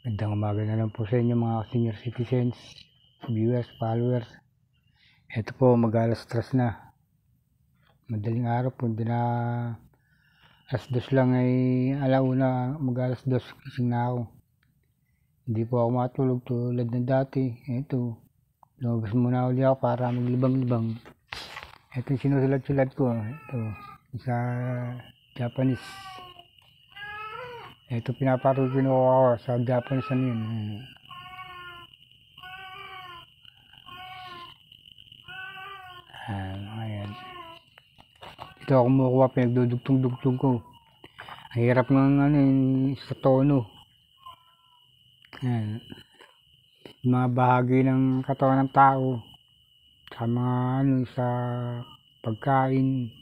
Magandang umaga na lang po sa inyo mga senior citizens, viewers, followers. Ito po, mag-alas 3 na. Madaling araw po, hindi na alas 2 lang ay alauna, mag-alas 2 gising na ako. Hindi po ako matulog tulad ng dati. Ito, lumabas muna ulit ako para maglibang-libang. Ito yung sinusulat-sulat ko. Ito, sa Japanese. Ito pinaparutin ko ako sa Japanese ano yun. Ayan. Ito ako kumukuha, pinagdudugtong-dugtong ko. Ang hirap ng ano, sa tono. Ayan. Mga bahagi ng katawan ng tao. Sa mga ano, sa pagkain.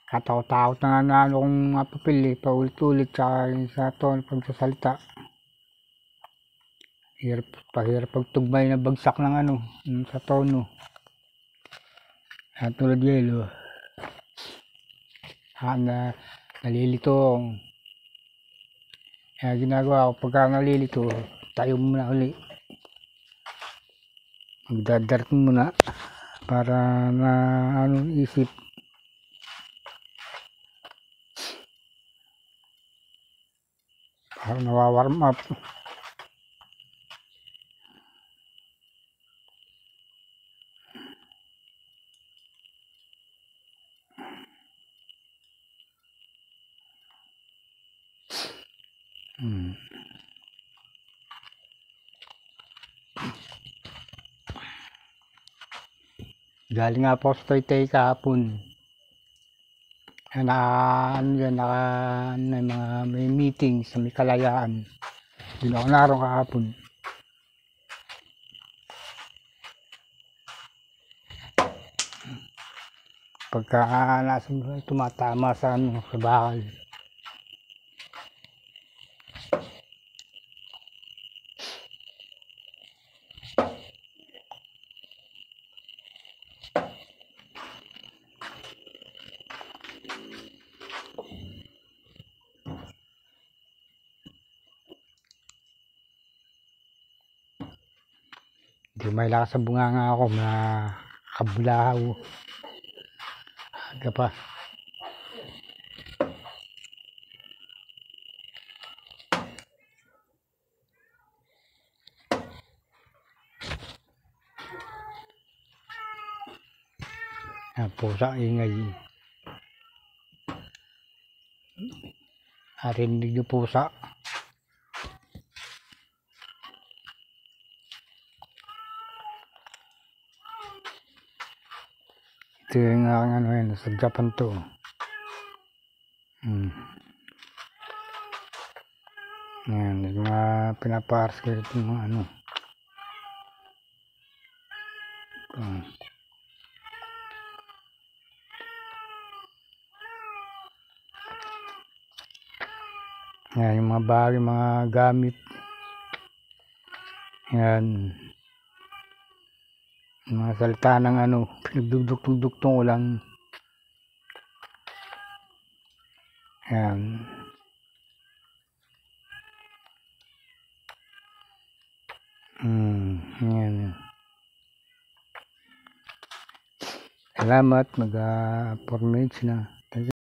Kataw-takot na nga kong mapapili, paulit-ulit sa tono pagsasalita. Pahirap pagtugmay na bagsak ng ano, sa tono. At tulad yelo. Nalilito. Kaya ginagawa ko pagka nalilito, tayo muna uli. Magdadarat muna para na ano isip. Para nawawarm up. Galing nga po sa Taytay kahapon. May meeting sa may Kalayaan. Doon ako naroon kahapon. Pagka tumatama sa ano, sa bakal. Hindi may lakas sa bunganga ako, makabulahaw. Aga pa. Pusa ingay. Arinig yung pusa. Ito yung ano yun, sa Japan to. Ayan, yung mga pinaparas ko ito mga ano. Ayan, yung mga bagay, mga gamit. Ayan. Mga salita ng ano, pinagdugtong-dugtong ko lang. Ayan. Ayan. Salamat, 4 minutes na.